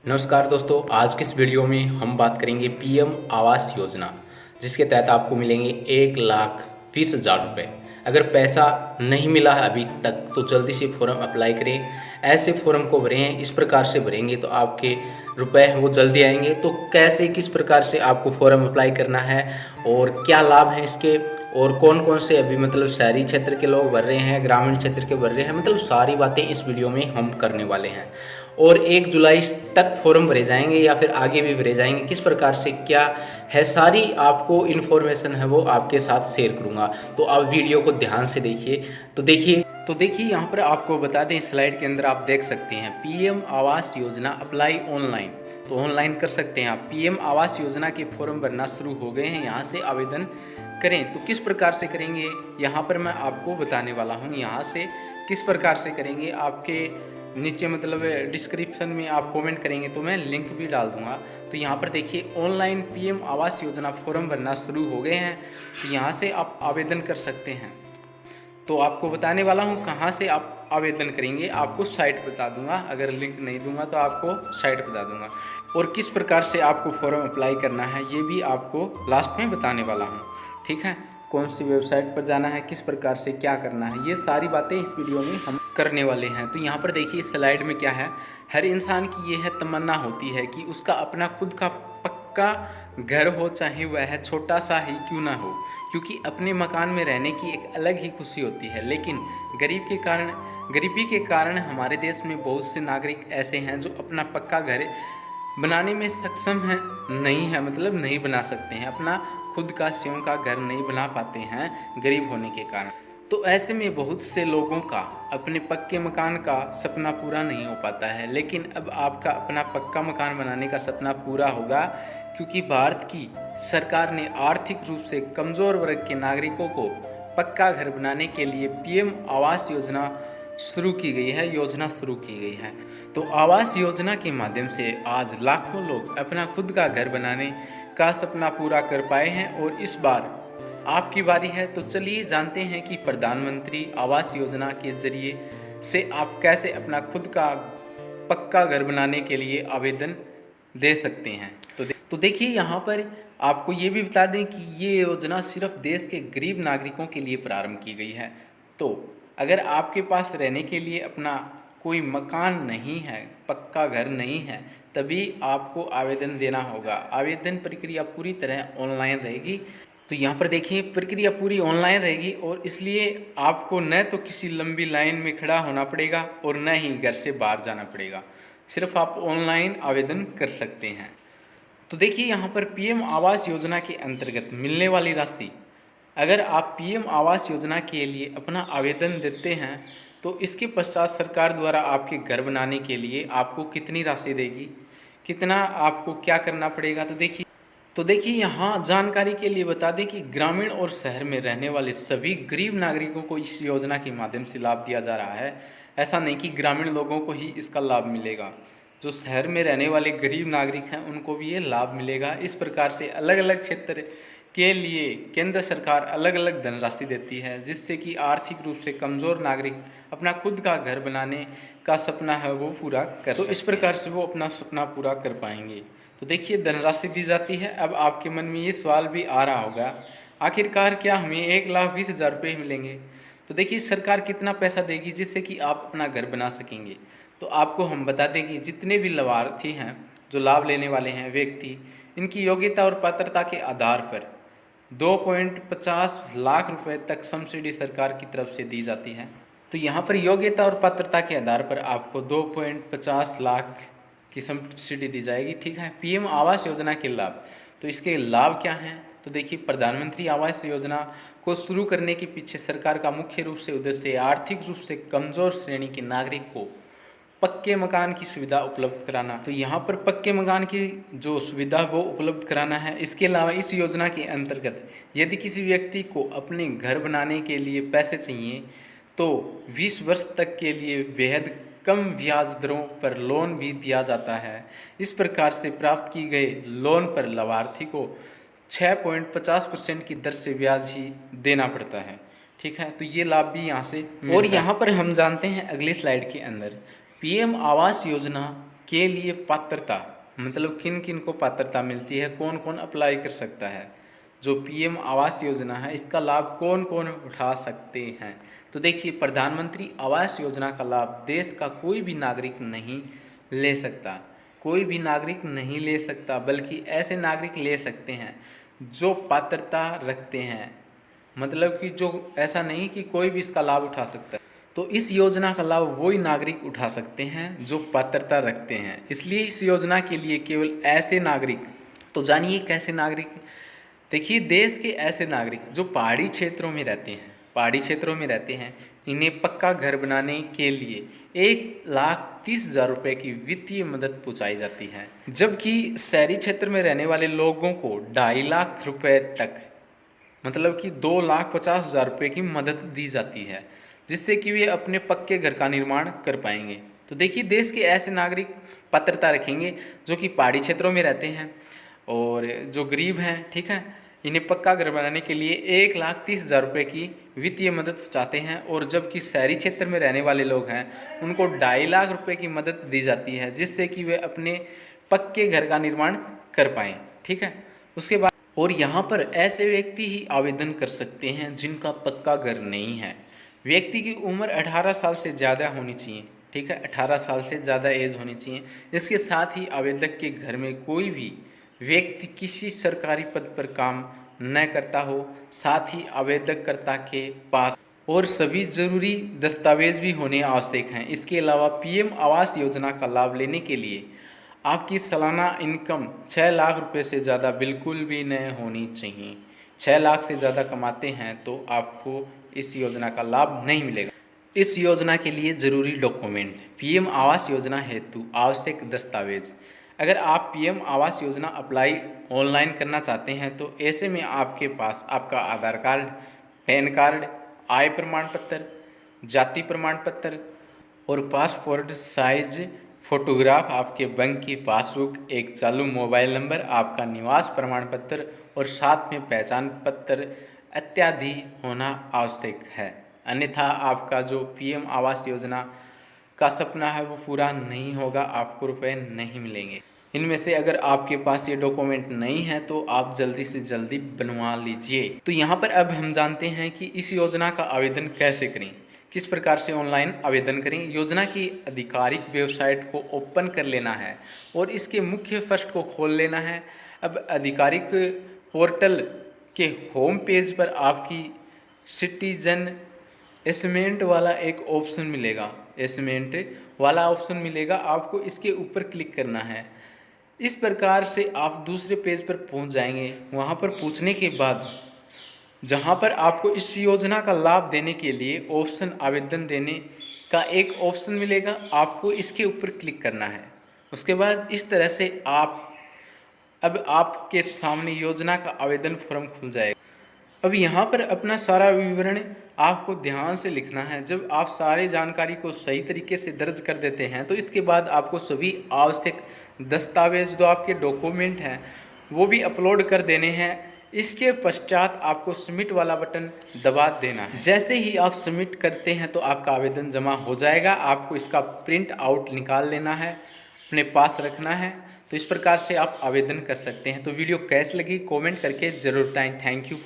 नमस्कार दोस्तों, आज की इस वीडियो में हम बात करेंगे पीएम आवास योजना, जिसके तहत आपको मिलेंगे 1,20,000 रुपये। अगर पैसा नहीं मिला है अभी तक तो जल्दी से फॉर्म अप्लाई करें। ऐसे फॉर्म को भरें, इस प्रकार से भरेंगे तो आपके रुपए हैं वो जल्दी आएंगे। तो कैसे, किस प्रकार से आपको फॉर्म अप्लाई करना है और क्या लाभ हैं इसके, और कौन कौन से अभी मतलब शहरी क्षेत्र के लोग भर रहे हैं, ग्रामीण क्षेत्र के भर रहे हैं, मतलब सारी बातें इस वीडियो में हम करने वाले हैं। और 1 जुलाई तक फॉर्म भरे जाएंगे या फिर आगे भी भरे जाएंगे, किस प्रकार से क्या है, सारी आपको इन्फॉर्मेशन है वो आपके साथ शेयर करूंगा। तो आप वीडियो को ध्यान से देखिए। तो देखिए यहाँ पर आपको बता दें, स्लाइड के अंदर आप देख सकते हैं PM Awas Yojana apply online. तो ऑनलाइन कर सकते हैं आप। पीएम आवास योजना के फॉर्म भरना शुरू हो गए हैं, यहाँ से आवेदन करें। तो किस प्रकार से करेंगे यहाँ पर मैं आपको बताने वाला हूँ। यहाँ से किस प्रकार से करेंगे, आपके नीचे मतलब डिस्क्रिप्शन में आप कमेंट करेंगे तो मैं लिंक भी डाल दूंगा। तो यहाँ पर देखिए online PM Awas Yojana form भरना शुरू हो गए हैं, तो यहाँ से आप आवेदन कर सकते हैं। तो आपको बताने वाला हूँ कहाँ से आप आवेदन करेंगे, आपको साइट बता दूंगा। अगर लिंक नहीं दूंगा तो आपको साइट बता दूंगा, और किस प्रकार से आपको फॉर्म अप्लाई करना है ये भी आपको लास्ट में बताने वाला हूँ। ठीक है, कौन सी वेबसाइट पर जाना है, किस प्रकार से क्या करना है, ये सारी बातें इस वीडियो में हम करने वाले हैं। तो यहाँ पर देखिए स्लाइड में क्या है, हर इंसान की ये है तमन्ना होती है कि उसका अपना खुद का पक्का घर हो, चाहे वह छोटा सा ही क्यों ना हो, क्योंकि अपने मकान में रहने की एक अलग ही खुशी होती है। लेकिन गरीबी के कारण हमारे देश में बहुत से नागरिक ऐसे हैं जो अपना पक्का घर बनाने में सक्षम है नहीं है, मतलब नहीं बना सकते हैं, अपना खुद का स्वयं का घर नहीं बना पाते हैं गरीब होने के कारण। तो ऐसे में बहुत से लोगों का अपने पक्के मकान का सपना पूरा नहीं हो पाता है। लेकिन अब आपका अपना पक्का मकान बनाने का सपना पूरा होगा, क्योंकि भारत की सरकार ने आर्थिक रूप से कमज़ोर वर्ग के नागरिकों को पक्का घर बनाने के लिए पीएम आवास योजना शुरू की गई है। तो आवास योजना के माध्यम से आज लाखों लोग अपना खुद का घर बनाने का सपना पूरा कर पाए हैं, और इस बार आपकी बारी है। तो चलिए जानते हैं कि प्रधानमंत्री आवास योजना के जरिए से आप कैसे अपना खुद का पक्का घर बनाने के लिए आवेदन दे सकते हैं। तो देखिए यहाँ पर आपको ये भी बता दें कि ये योजना सिर्फ देश के गरीब नागरिकों के लिए प्रारंभ की गई है। तो अगर आपके पास रहने के लिए अपना कोई मकान नहीं है, पक्का घर नहीं है, तभी आपको आवेदन देना होगा। आवेदन प्रक्रिया पूरी तरह ऑनलाइन रहेगी। तो यहाँ पर देखिए प्रक्रिया पूरी ऑनलाइन रहेगी, और इसलिए आपको न तो किसी लंबी लाइन में खड़ा होना पड़ेगा और न ही घर से बाहर जाना पड़ेगा, सिर्फ आप ऑनलाइन आवेदन कर सकते हैं। तो देखिए यहाँ पर पीएम आवास योजना के अंतर्गत मिलने वाली राशि, अगर आप पीएम आवास योजना के लिए अपना आवेदन देते हैं तो इसके पश्चात सरकार द्वारा आपके घर बनाने के लिए आपको कितनी राशि देगी, कितना आपको क्या करना पड़ेगा। तो देखिए यहाँ जानकारी के लिए बता दें कि ग्रामीण और शहर में रहने वाले सभी गरीब नागरिकों को इस योजना के माध्यम से लाभ दिया जा रहा है। ऐसा नहीं कि ग्रामीण लोगों को ही इसका लाभ मिलेगा, जो शहर में रहने वाले गरीब नागरिक हैं उनको भी ये लाभ मिलेगा। इस प्रकार से अलग अलग क्षेत्र के लिए केंद्र सरकार अलग अलग धनराशि देती है, जिससे कि आर्थिक रूप से कमज़ोर नागरिक अपना खुद का घर बनाने का सपना है वो पूरा कर सकते हैं। तो इस प्रकार से वो अपना सपना पूरा कर पाएंगे। तो देखिए धनराशि दी जाती है। अब आपके मन में ये सवाल भी आ रहा होगा, आखिरकार क्या हमें 1,20,000 रुपये मिलेंगे। तो देखिए सरकार कितना पैसा देगी जिससे कि आप अपना घर बना सकेंगे। तो आपको हम बता दें कि जितने भी लाभार्थी हैं, जो लाभ लेने वाले हैं व्यक्ति, इनकी योग्यता और पात्रता के आधार पर 2.50 लाख रुपए तक सब्सिडी सरकार की तरफ से दी जाती है। तो यहाँ पर योग्यता और पात्रता के आधार पर आपको 2.50 लाख की सब्सिडी दी जाएगी। ठीक है, पीएम आवास योजना के लाभ, तो इसके लाभ क्या हैं। तो देखिए प्रधानमंत्री आवास योजना को शुरू करने के पीछे सरकार का मुख्य रूप से उद्देश्य आर्थिक रूप से कमज़ोर श्रेणी के नागरिक को पक्के मकान की सुविधा उपलब्ध कराना। तो यहाँ पर पक्के मकान की जो सुविधा वो उपलब्ध कराना है। इसके अलावा इस योजना के अंतर्गत यदि किसी व्यक्ति को अपने घर बनाने के लिए पैसे चाहिए तो 20 वर्ष तक के लिए बेहद कम ब्याज दरों पर लोन भी दिया जाता है। इस प्रकार से प्राप्त की गए लोन पर लाभार्थी को 6.50% की दर से ब्याज ही देना पड़ता है। ठीक है, तो ये लाभ भी यहाँ से और यहाँ पर हम जानते हैं अगली स्लाइड के अंदर पीएम आवास योजना के लिए पात्रता, मतलब किन किन को पात्रता मिलती है, कौन कौन अप्लाई कर सकता है। जो पीएम आवास योजना है इसका लाभ कौन कौन उठा सकते हैं। तो देखिए, प्रधानमंत्री आवास योजना का लाभ देश का कोई भी नागरिक नहीं ले सकता, कोई भी नागरिक नहीं ले सकता, बल्कि ऐसे नागरिक ले सकते हैं जो पात्रता रखते हैं। मतलब कि जो ऐसा नहीं कि कोई भी इसका लाभ उठा सकता है। तो इस योजना का लाभ वही नागरिक उठा सकते हैं जो पात्रता रखते हैं। इसलिए इस योजना के लिए केवल ऐसे नागरिक, तो जानिए कैसे नागरिक। देखिए, देश के ऐसे नागरिक जो पहाड़ी क्षेत्रों में रहते हैं, इन्हें पक्का घर बनाने के लिए 1,30,000 रुपये की वित्तीय मदद पहुँचाई जाती है, जबकि शहरी क्षेत्र में रहने वाले लोगों को 2.5 लाख रुपये तक, मतलब कि 2,50,000 रुपये की मदद दी जाती है, जिससे कि वे अपने पक्के घर का निर्माण कर पाएंगे। तो देखिए, देश के ऐसे नागरिक पात्रता रखेंगे जो कि पहाड़ी क्षेत्रों में रहते हैं और जो गरीब हैं, ठीक है, इन्हें पक्का घर बनाने के लिए 1,30,000 रुपये की वित्तीय मदद चाहते हैं। और जबकि शहरी क्षेत्र में रहने वाले लोग हैं उनको 2.5 लाख रुपये की मदद दी जाती है, जिससे कि वे अपने पक्के घर का निर्माण कर पाएँ, ठीक है। उसके बाद और यहाँ पर ऐसे व्यक्ति ही आवेदन कर सकते हैं जिनका पक्का घर नहीं है। व्यक्ति की उम्र 18 साल से ज़्यादा होनी चाहिए, ठीक है, 18 साल से ज़्यादा एज होनी चाहिए। इसके साथ ही आवेदक के घर में कोई भी व्यक्ति किसी सरकारी पद पर काम न करता हो, साथ ही आवेदककर्ता के पास और सभी जरूरी दस्तावेज भी होने आवश्यक हैं। इसके अलावा पीएम आवास योजना का लाभ लेने के लिए आपकी सालाना इनकम 6 लाख रुपए से ज़्यादा बिल्कुल भी न होनी चाहिए। 6 लाख से ज़्यादा कमाते हैं तो आपको इस योजना का लाभ नहीं मिलेगा। इस योजना के लिए ज़रूरी डॉक्यूमेंट, पीएम आवास योजना हेतु आवश्यक दस्तावेज। अगर आप PM Awas Yojana apply online करना चाहते हैं तो ऐसे में आपके पास आपका आधार कार्ड, पैन कार्ड, आय प्रमाण पत्र, जाति प्रमाण पत्र और पासपोर्ट साइज फोटोग्राफ, आपके बैंक की पासबुक, एक चालू मोबाइल नंबर, आपका निवास प्रमाण पत्र और साथ में पहचान पत्र इत्यादि होना आवश्यक है। अन्यथा आपका जो पीएम आवास योजना का सपना है वो पूरा नहीं होगा, आपको रुपए नहीं मिलेंगे। इनमें से अगर आपके पास ये डॉक्यूमेंट नहीं है तो आप जल्दी से जल्दी बनवा लीजिए। तो यहाँ पर अब हम जानते हैं कि इस योजना का आवेदन कैसे करें, किस प्रकार से ऑनलाइन आवेदन करें। योजना की आधिकारिक वेबसाइट को ओपन कर लेना है और इसके मुख्य फर्स्ट को खोल लेना है। अब आधिकारिक पोर्टल के होम पेज पर आपकी सिटीजन एसेसमेंट वाला एक ऑप्शन मिलेगा, आपको इसके ऊपर क्लिक करना है। इस प्रकार से आप दूसरे पेज पर पहुंच जाएंगे। वहां पर पूछने के बाद जहां पर आपको इस योजना का लाभ देने के लिए ऑप्शन आवेदन देने का एक ऑप्शन मिलेगा, आपको इसके ऊपर क्लिक करना है। उसके बाद इस तरह से अब आपके सामने योजना का आवेदन फॉर्म खुल जाएगा। अब यहाँ पर अपना सारा विवरण आपको ध्यान से लिखना है। जब आप सारे जानकारी को सही तरीके से दर्ज कर देते हैं तो इसके बाद आपको सभी आवश्यक दस्तावेज जो आपके डॉक्यूमेंट हैं वो भी अपलोड कर देने हैं। इसके पश्चात आपको सबमिट वाला बटन दबा देना है। जैसे ही आप सबमिट करते हैं तो आपका आवेदन जमा हो जाएगा। आपको इसका प्रिंट आउट निकाल लेना है, अपने पास रखना है। तो इस प्रकार से आप आवेदन कर सकते हैं। तो वीडियो कैसी लगी कमेंट करके ज़रूर बताएं। Thank you.